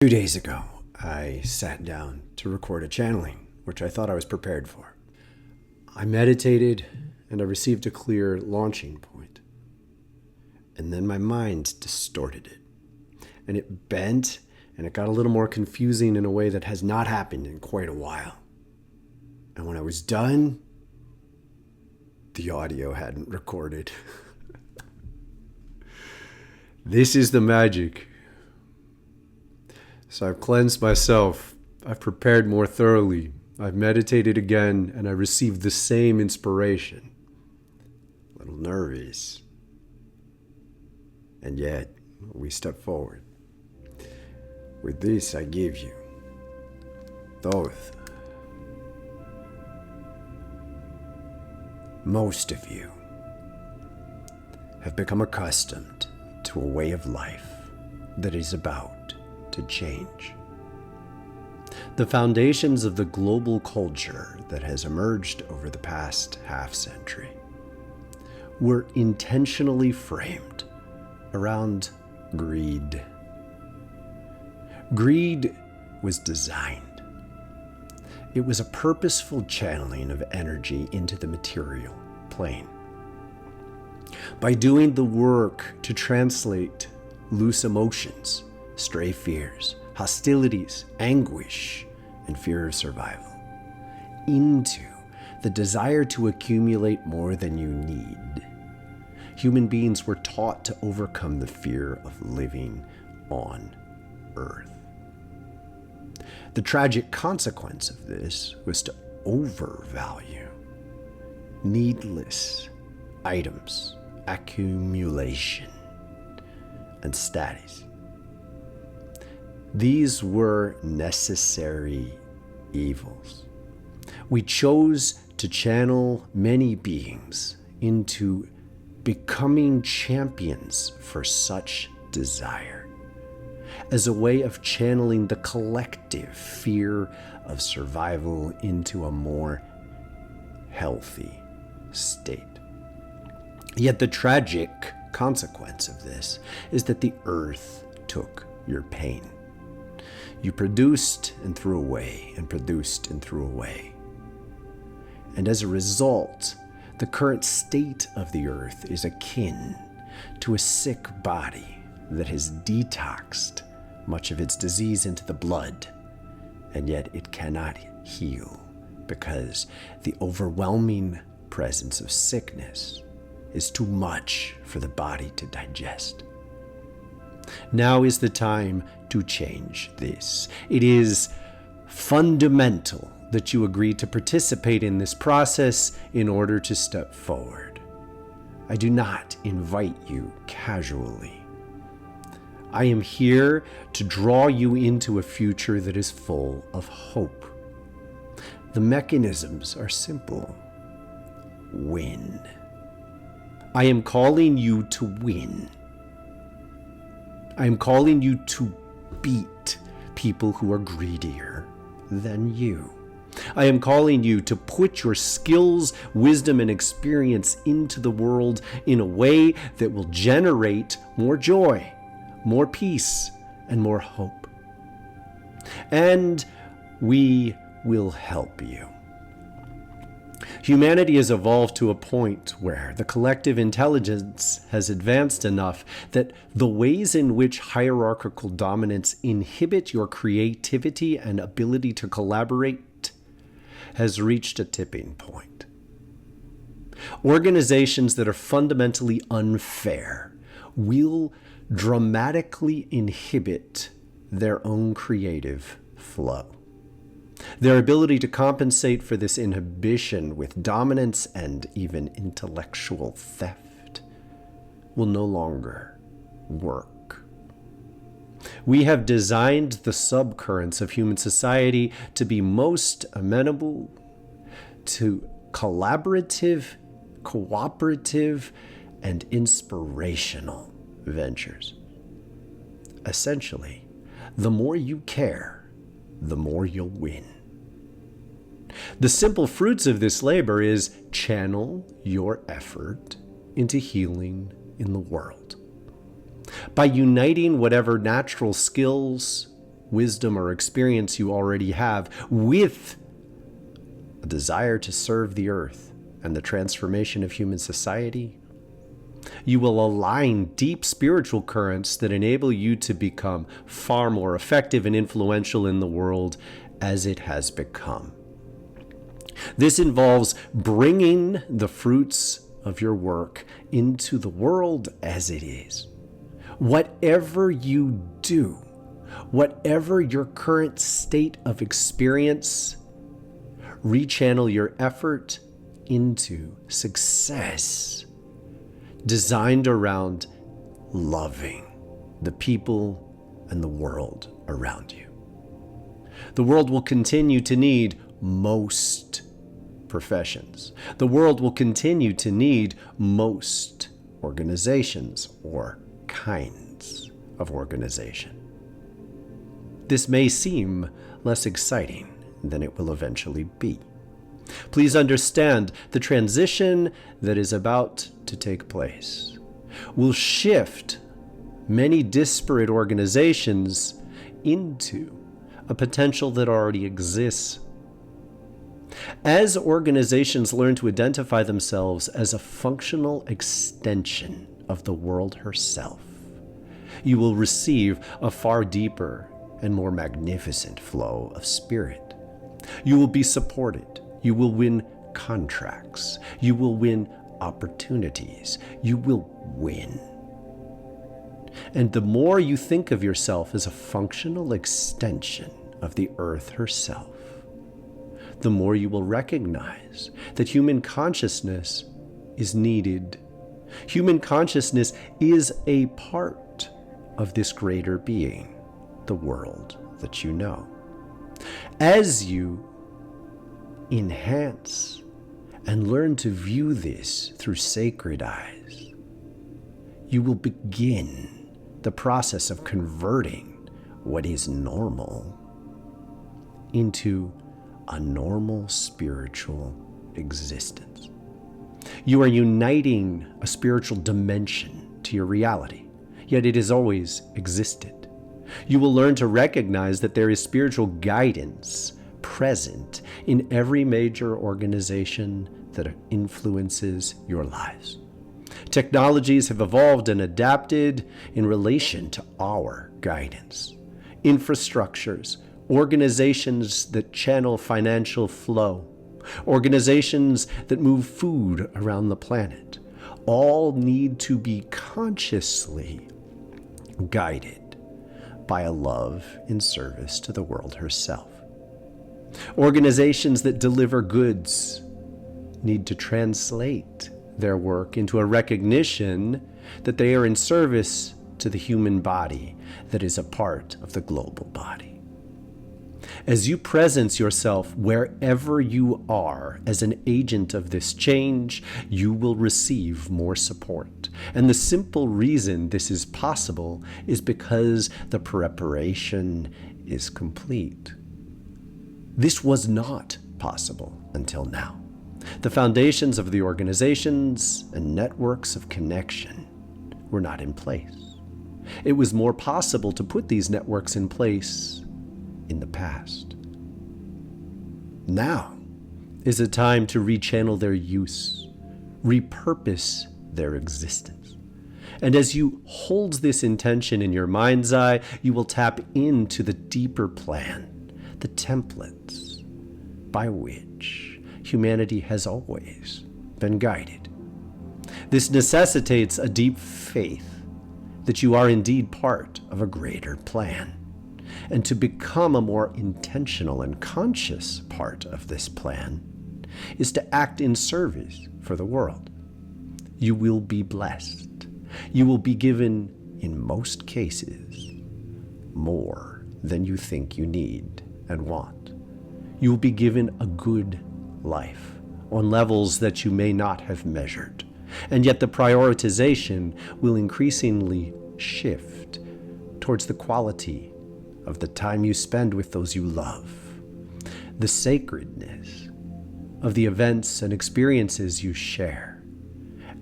2 days ago, I sat down to record a channeling, which I thought I was prepared for. I meditated and I received a clear launching point. And then my mind distorted it. And it bent and it got a little more confusing in a way that has not happened in quite a while. And when I was done, the audio hadn't recorded. This is the magic. So I've cleansed myself, I've prepared more thoroughly, I've meditated again, and I received the same inspiration. A little nervous. And yet, we step forward. With this I give you Thoth. Most of you have become accustomed to a way of life that is about to change. The foundations of the global culture that has emerged over the past half-century were intentionally framed around greed. Greed was designed. It was a purposeful channeling of energy into the material plane. By doing the work to translate loose emotions, stray fears, hostilities, anguish, and fear of survival into the desire to accumulate more than you need. Human beings were taught to overcome the fear of living on Earth. The tragic consequence of this was to overvalue needless items, accumulation, and status. These were necessary evils. We chose to channel many beings into becoming champions for such desire, as a way of channeling the collective fear of survival into a more healthy state. Yet the tragic consequence of this is that the earth took your pain. You produced and threw away, and produced and threw away. And as a result, the current state of the earth is akin to a sick body that has detoxed much of its disease into the blood, and yet it cannot heal because the overwhelming presence of sickness is too much for the body to digest. Now is the time to change this. It is fundamental that you agree to participate in this process in order to step forward. I do not invite you casually. I am here to draw you into a future that is full of hope. The mechanisms are simple. Win. I am calling you to win. I am calling you to beat people who are greedier than you. I am calling you to put your skills, wisdom, and experience into the world in a way that will generate more joy, more peace, and more hope. And we will help you. Humanity has evolved to a point where the collective intelligence has advanced enough that the ways in which hierarchical dominance inhibit your creativity and ability to collaborate has reached a tipping point. Organizations that are fundamentally unfair will dramatically inhibit their own creative flow. Their ability to compensate for this inhibition with dominance and even intellectual theft will no longer work. We have designed the subcurrents of human society to be most amenable to collaborative, cooperative, and inspirational ventures. Essentially, the more you care, the more you'll win. The simple fruits of this labor is channel your effort into healing in the world. By uniting whatever natural skills, wisdom or experience you already have with a desire to serve the earth and the transformation of human society, you will align deep spiritual currents that enable you to become far more effective and influential in the world as it has become. This involves bringing the fruits of your work into the world as it is. Whatever you do, whatever your current state of experience, rechannel your effort into success, designed around loving the people and the world around you. The world will continue to need most professions. The world will continue to need most organizations or kinds of organization. This may seem less exciting than it will eventually be. Please understand the transition that is about to take place will shift many disparate organizations into a potential that already exists. As organizations learn to identify themselves as a functional extension of the world herself, you will receive a far deeper and more magnificent flow of spirit. You will be supported. You will win contracts. You will win opportunities. You will win. And the more you think of yourself as a functional extension of the earth herself, the more you will recognize that human consciousness is needed. Human consciousness is a part of this greater being, the world that you know. As you enhance and learn to view this through sacred eyes, you will begin the process of converting what is normal into a normal spiritual existence. You are uniting a spiritual dimension to your reality, yet it has always existed. You will learn to recognize that there is spiritual guidance present in every major organization that influences your lives. Technologies have evolved and adapted in relation to our guidance. Infrastructures, organizations that channel financial flow, organizations that move food around the planet, all need to be consciously guided by a love in service to the world herself. Organizations that deliver goods need to translate their work into a recognition that they are in service to the human body that is a part of the global body. As you presence yourself wherever you are as an agent of this change, you will receive more support. And the simple reason this is possible is because the preparation is complete. This was not possible until now. The foundations of the organizations and networks of connection were not in place. It was more possible to put these networks in place in the past. Now is a time to rechannel their use, repurpose their existence. And as you hold this intention in your mind's eye, you will tap into the deeper plan, the templates by which humanity has always been guided. This necessitates a deep faith that you are indeed part of a greater plan. And to become a more intentional and conscious part of this plan is to act in service for the world. You will be blessed. You will be given, in most cases, more than you think you need and want. You will be given a good life on levels that you may not have measured. And yet the prioritization will increasingly shift towards the quality of the time you spend with those you love, the sacredness of the events and experiences you share,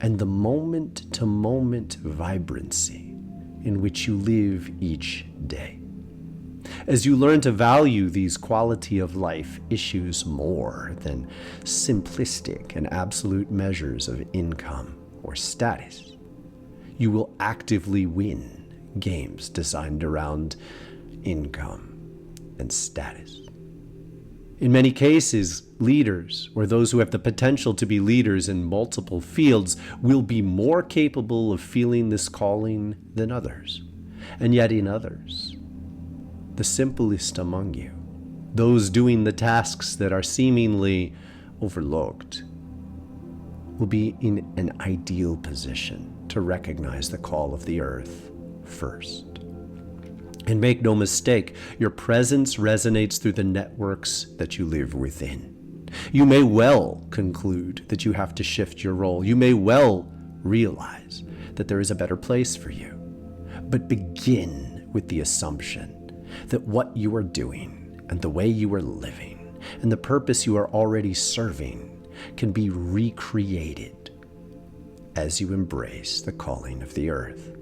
and the moment-to-moment vibrancy in which you live each day. as you learn to value these quality of life issues more than simplistic and absolute measures of income or status, you will actively win games designed around income and status. In many cases, leaders, or those who have the potential to be leaders in multiple fields, will be more capable of feeling this calling than others. And yet in others, the simplest among you, those doing the tasks that are seemingly overlooked, will be in an ideal position to recognize the call of the earth first. And make no mistake, your presence resonates through the networks that you live within. You may well conclude that you have to shift your role. You may well realize that there is a better place for you. But begin with the assumption that what you are doing and the way you are living and the purpose you are already serving can be recreated as you embrace the calling of the earth.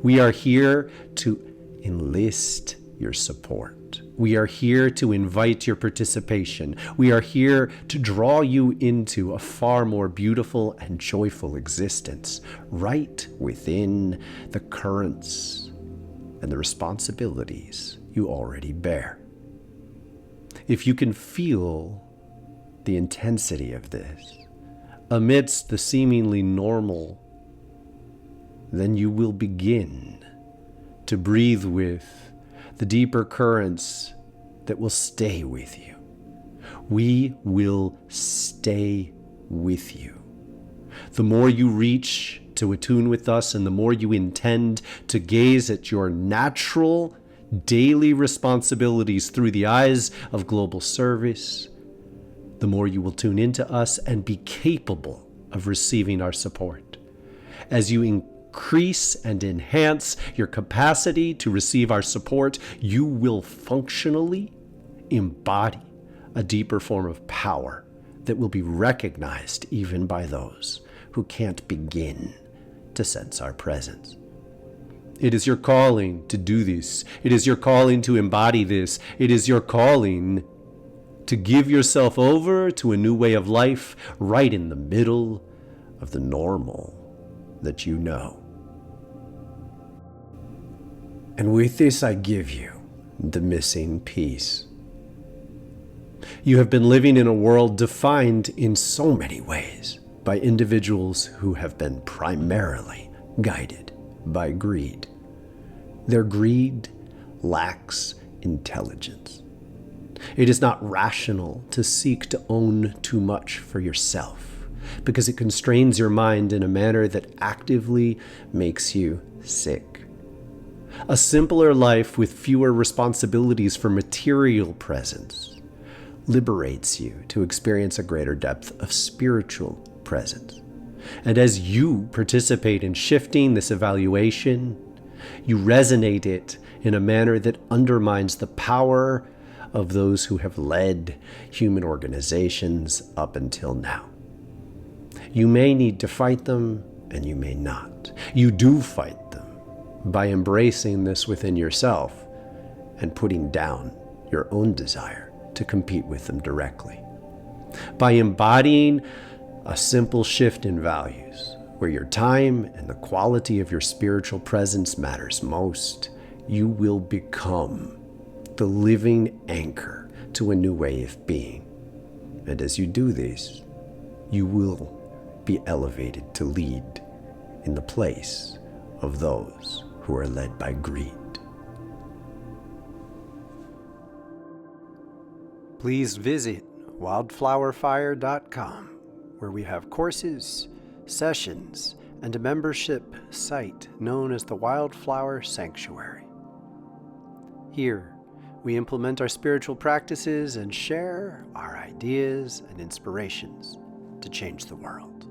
We are here to enlist your support. We are here to invite your participation. We are here to draw you into a far more beautiful and joyful existence right within the currents and the responsibilities you already bear. If you can feel the intensity of this amidst the seemingly normal, then you will begin to breathe with the deeper currents that will stay with you. We will stay with you. The more you reach to attune with us and the more you intend to gaze at your natural daily responsibilities through the eyes of global service, the more you will tune into us and be capable of receiving our support. As you increase and enhance your capacity to receive our support, you will functionally embody a deeper form of power that will be recognized even by those who can't begin to sense our presence. It is your calling to do this. It is your calling to embody this. It is your calling to give yourself over to a new way of life right in the middle of the normal that you know. And with this, I give you the missing piece. You have been living in a world defined in so many ways by individuals who have been primarily guided by greed. Their greed lacks intelligence. It is not rational to seek to own too much for yourself, because it constrains your mind in a manner that actively makes you sick. A simpler life with fewer responsibilities for material presence liberates you to experience a greater depth of spiritual presence. And as you participate in shifting this evaluation, you resonate it in a manner that undermines the power of those who have led human organizations up until now. You may need to fight them, and you may not. You do fight them by embracing this within yourself and putting down your own desire to compete with them directly. By embodying a simple shift in values, where your time and the quality of your spiritual presence matters most, you will become the living anchor to a new way of being. And as you do this, you will be elevated to lead in the place of those who are led by greed. Please visit wildflowerfire.com, where we have courses, sessions, and a membership site known as the Wildflower Sanctuary. Here, we implement our spiritual practices and share our ideas and inspirations to change the world.